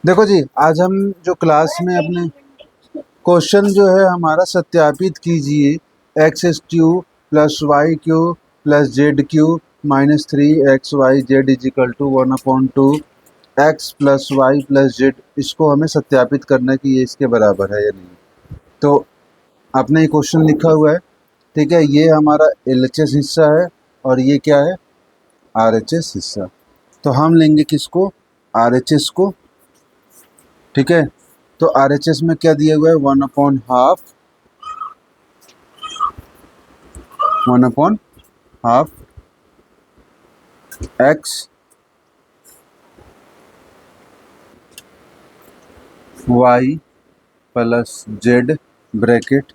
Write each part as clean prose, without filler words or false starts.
देखो जी, आज हम जो क्लास में अपने क्वेश्चन जो है हमारा सत्यापित कीजिए। X s cube plus y cube plus z cube minus 3xyz is equal to 1/2 x plus y plus z. इसको हमें सत्यापित करना है कि ये इसके बराबर है या नहीं। तो आपने ये क्वेश्चन लिखा हुआ है, ठीक है। ये हमारा LHS हिस्सा है और ये क्या है, RHS हिस्सा। तो हम लेंगे किसको, RHS को, ठीक है। तो RHS में क्या दिया हुआ है, 1/2 x y plus z bracket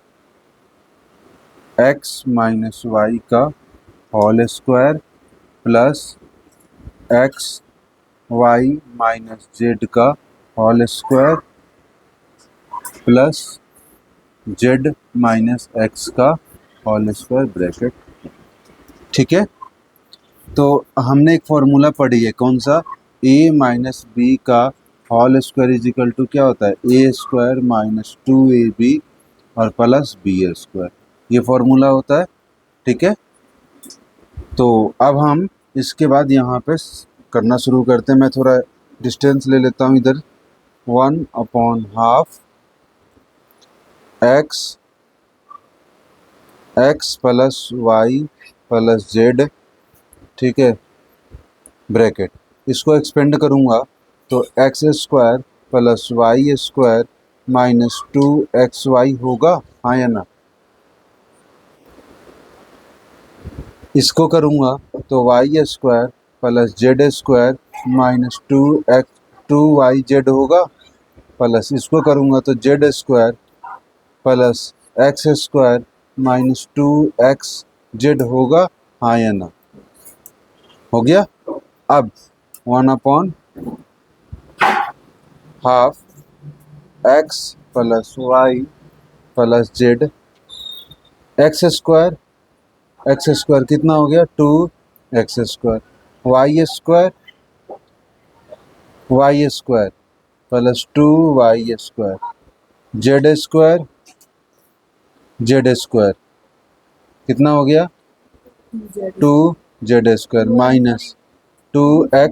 x minus y का whole square plus x y minus z का whole square plus z minus x का होल स्क्वायर ब्रैकेट, ठीक है। तो हमने एक फॉर्मूला पढ़ी है, कौन सा, a माइनस बी का होल स्क्वायर इजिकल टू क्या होता है, a स्क्वायर माइनस 2ab और प्लस बी स्क्वायर। ये फॉर्मूला होता है, ठीक है। तो अब हम इसके बाद यहाँ पे करना शुरू करते हैं। मैं थोड़ा डिस्टेंस ले लेता हूँ इधर। 1/2 x plus y plus z, ठीक है, ब्रैकेट। इसको एक्सपेंड करूँगा तो x square plus y square minus 2xy होगा, हाँ या ना। इसको करूँगा तो y square plus z square minus 2y z होगा, प्लस इसको करूँगा तो z square plus x square minus 2xz होगा, हाँ या ना। हो गया। अब 1/2 x plus y plus z x square कितना हो गया, 2x square Y square plus 2y square z square कितना हो गया, 2z square minus 2x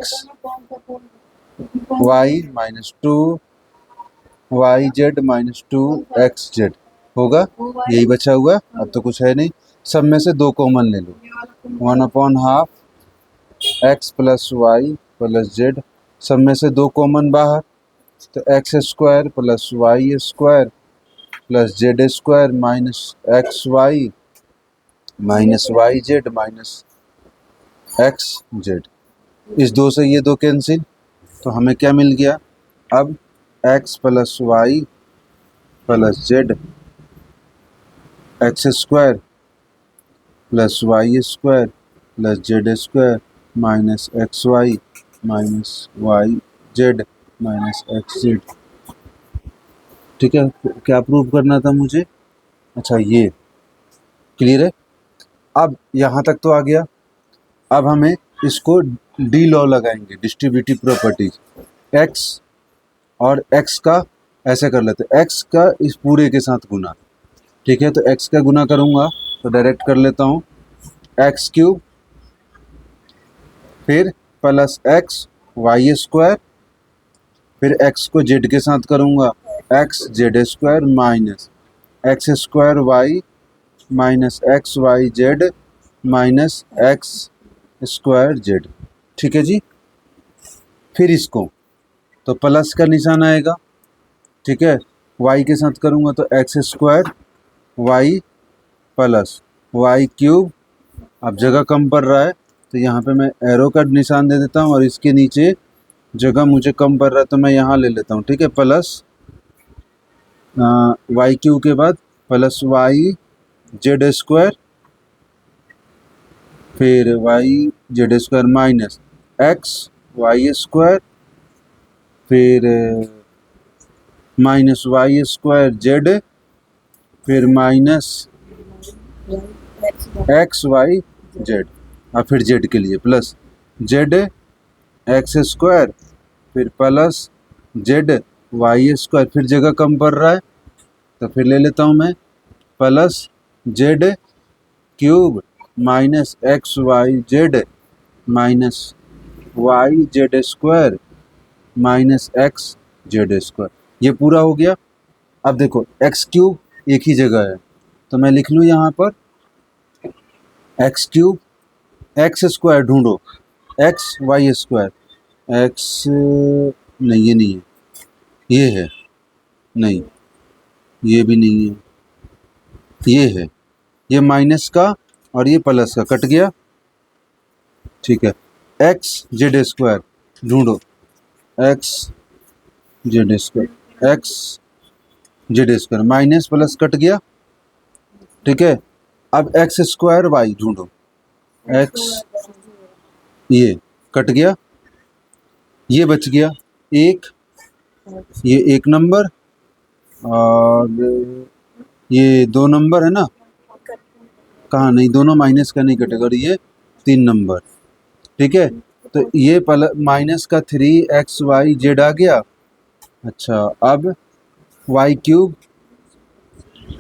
y minus 2yz minus 2xz होगा। यही बचा हुआ है, अब तो कुछ है नहीं। सब में से 2 कॉमन ले लो। 1/2 x plus y plus z, सब में से 2 कॉमन बाहर, तो x square plus y square plus z square minus x y minus y z minus x z. इस 2 से ये 2 कैंसिल, तो हमें क्या मिल गया, अब x plus y plus z x square plus y square plus z square minus x y minus y z minus x z, ठीक है। क्या प्रूव करना था मुझे, अच्छा ये क्लियर है। अब यहाँ तक तो आ गया। अब हमें इसको डी लॉ लगाएंगे, डिस्ट्रीब्यूटिव प्रॉपर्टीज। एक्स और एक्स का ऐसे कर लेते, एक्स का इस पूरे के साथ गुना, ठीक है। तो एक्स का गुना करूँगा तो डायरेक्ट कर लेता हूँ, एक्स क्यूब फिर प्लस एक्स वाई स्क्वायर, फिर एक्स को जेड के साथ करूँगा, x z square minus x square y minus x y z minus x square z, ठीक है जी। फिर इसको तो प्लस का निशान आएगा, ठीक है। वाई के साथ करूँगा तो x square y plus y cube. अब जगह कम पड़ रहा है तो यहाँ पे मैं एरो का निशान दे देता हूँ और इसके नीचे जगह मुझे कम पड़ रहा है तो मैं यहाँ ले लेता हूँ, ठीक है। प्लस वाई क्यूब के बाद प्लस वाई जेड स्क्वायर, फिर y z square minus x y square, फिर माइनस वाई स्क्वायर जेड, फिर माइनस एक्स वाई जेड और फिर जेड के लिए प्लस जेड एक्स स्क्वायर फिर प्लस जेड वाई स्क्वायर, फिर जगह कम पड़ रहा है तो फिर ले लेता हूँ मैं plus z cube minus x y z minus y z square minus x z square. ये पूरा हो गया। अब देखो एक्स क्यूब एक ही जगह है तो मैं लिख लूँ यहाँ पर एक्स क्यूब, एक्स स्क्वायर ढूंढो, एक्स वाई स्क्वायर, एक्स नहीं ये नहीं है, ये है, नहीं ये भी नहीं है, ये है, ये माइनस का और ये प्लस का कट गया, ठीक है। एक्स जेड स्क्वायर ढूंढो, x z square, x z square minus plus cut गया, ठीक है। अब एक्स स्क्वायर वाई ढूंढो, एक्स ये कट गया, ये बच गया एक, ये एक नंबर और ये दो नंबर है ना, कहाँ नहीं, दोनों माइनस का नहीं कटेगा और ये तीन नंबर, ठीक है। तो ये माइनस का 3xyz आ गया। अच्छा अब वाई क्यूब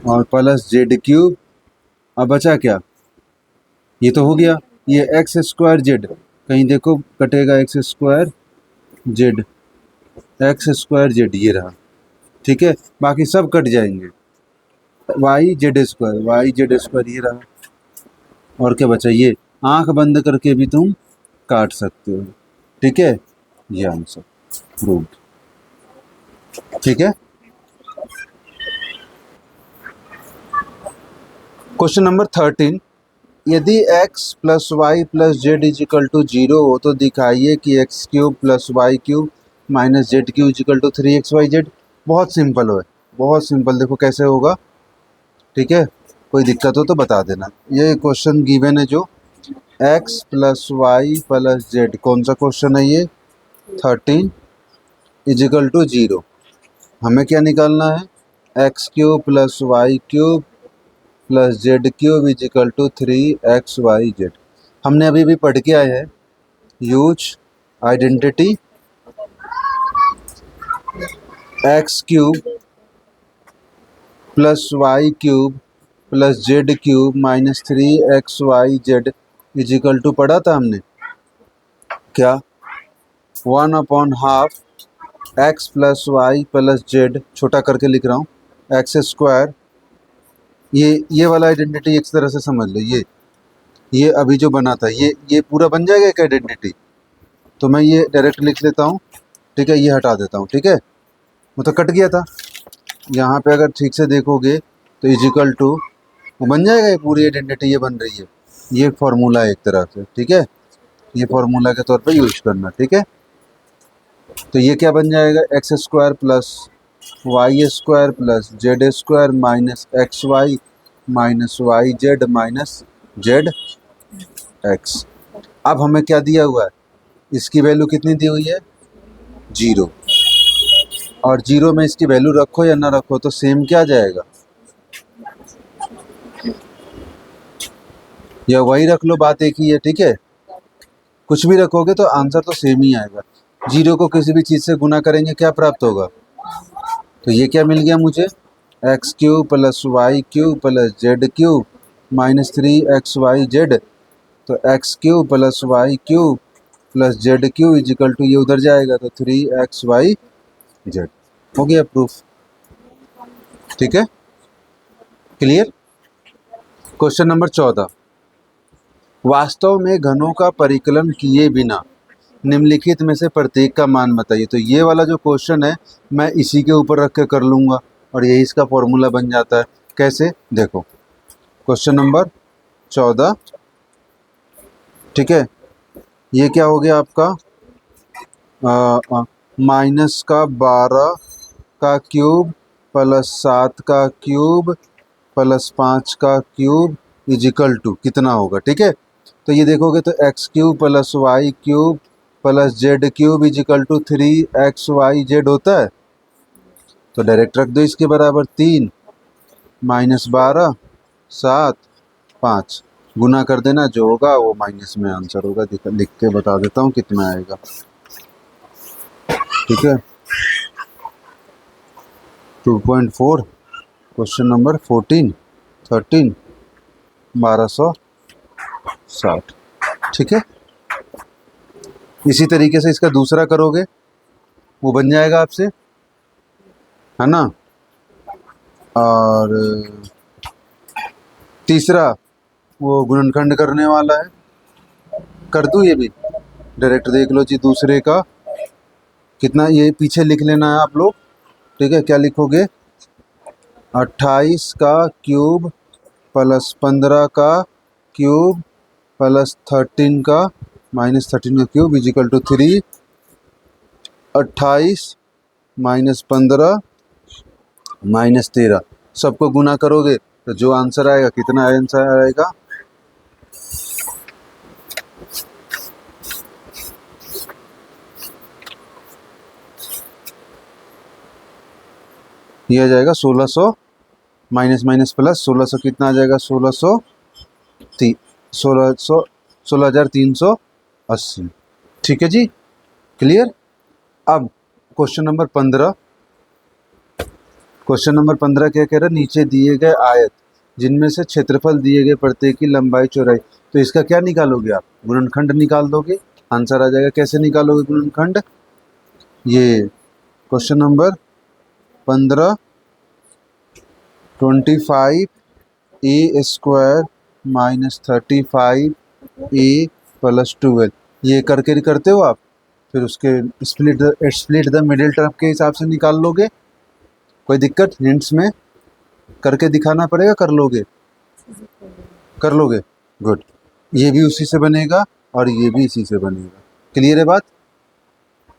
और प्लस जेड क्यूब, अब बचा क्या, ये तो हो गया, ये एक्स स्क्वायर जेड कहीं देखो कटेगा, x square Z, x square Z ये रहा, ठीक है। बाकी सब कट जाएंगे, वाई जेड स्क्वायर ये रहा, और क्या बचा, ये आंख बंद करके भी तुम काट सकते हो, ठीक है। ये आंसर प्रूव्ड, ठीक है। क्वेश्चन नंबर 13, यदि x plus y plus z is equal to 0 हो तो दिखाइए कि x cube plus y cube minus z cube is equal to 3xyz। बहुत सिंपल है, बहुत सिंपल, देखो कैसे होगा, ठीक है। कोई दिक्कत हो तो बता देना। ये क्वेश्चन गिवन है जो x plus y plus z, कौन सा क्वेश्चन है ये, 13 इज इक्वल टू 0। हमें क्या निकालना है, x cube plus y cube plus z cube is equal to 3xyz। हमने अभी भी पढ़ के आए हैं, use identity x cube plus y cube plus z cube minus 3xyz is equal to, पढ़ा था हमने क्या, 1/2 x plus y plus z, छोटा करके लिख रहा हूँ, एक्स स्क्वायर, ये वाला आइडेंटिटी एक तरह से समझ लो, ये अभी जो बना था ये पूरा बन जाएगा एक आइडेंटिटी, तो मैं ये डायरेक्ट लिख लेता हूँ, ठीक है। ये हटा देता हूँ, ठीक है, वो तो कट गया था। यहाँ पे अगर ठीक से देखोगे तो इजिकल टू वो बन जाएगा, ये पूरी आइडेंटिटी ये बन रही है, ये फॉर्मूला है एक तरह से, ठीक है। ये फॉर्मूला के तौर पे यूज करना, ठीक है। तो ये क्या बन जाएगा, x square plus y square plus z square minus x y minus y z minus z x. अब हमें क्या दिया हुआ है, इसकी वैल्यू कितनी दी हुई है, 0, और 0 में इसकी वैल्यू रखो या ना रखो तो सेम क्या जाएगा, या वही रख लो, बात एक ही है, ठीक है। कुछ भी रखोगे तो आंसर तो सेम ही आएगा। 0 को किसी भी चीज़ से गुना करेंगे क्या प्राप्त होगा, तो ये क्या मिल गया मुझे, x cube plus y cube plus z cube minus 3xyz। तो x cube plus y cube plus z cube is equal to, ये उधर जाएगा तो 3xyz। हो गया प्रूफ, ठीक है, क्लियर। क्वेश्चन नंबर 14, वास्तव में घनों का परिकलन किए बिना निम्नलिखित में से प्रत्येक का मान बताइए। तो ये वाला जो क्वेश्चन है मैं इसी के ऊपर रख के कर लूँगा और यही इसका फॉर्मूला बन जाता है। कैसे, देखो क्वेश्चन नंबर 14, ठीक है, ये क्या हो गया आपका, माइनस का 12 का क्यूब प्लस 7 का क्यूब प्लस 5 का क्यूब इजिकल टू कितना होगा, ठीक है। तो ये देखोगे तो x cube plus y cube plus z cube is equal to 3xyz होता है। तो डायरेक्ट रख दो इसके बराबर 3 माइनस 12 7 5, गुना कर देना, जो होगा वो माइनस में आंसर होगा। लिख के बता देता हूँ कितना आएगा, ठीक है। 2.4 क्वेश्चन नंबर 14 13 1260। ठीक है, इसी तरीके से इसका दूसरा करोगे, वो बन जाएगा आपसे, है ना। और तीसरा वो गुणनखंड करने वाला है, कर दूँ ये भी, डायरेक्ट देख लो जी। दूसरे का कितना, ये पीछे लिख लेना है आप लोग। ठीक है, क्या लिखोगे? 28 का क्यूब प्लस 15 का क्यूब प्लस 13 का माइनस 13 का cube is equal to 3। 28 minus 15 minus 13, सबको गुना करोगे तो जो आंसर आएगा, कितना आंसर आएगा? ये आ जाएगा 1600 माइनस माइनस प्लस 1600, कितना आ जाएगा? 16,380। ठीक है जी, क्लियर। अब क्वेश्चन नंबर 15, क्वेश्चन नंबर 15 क्या कह रहा है? नीचे दिए गए आयत जिनमें से क्षेत्रफल दिए गए प्रत्येक की लंबाई चौड़ाई, तो इसका क्या निकालोगे आप? गुणनखंड निकाल दोगे, आंसर आ जाएगा। कैसे निकालोगे गुणनखंड? ये question number 15 25a² minus 35a plus 12, ये करके करते हो आप, फिर उसके स्प्लिट द मिडिल टर्म के हिसाब से निकाल लोगे। कोई दिक्कत? हिंट्स में करके दिखाना पड़ेगा, कर लोगे? कर लोगे, गुड। ये भी उसी से बनेगा और ये भी इसी से बनेगा। क्लियर है बात?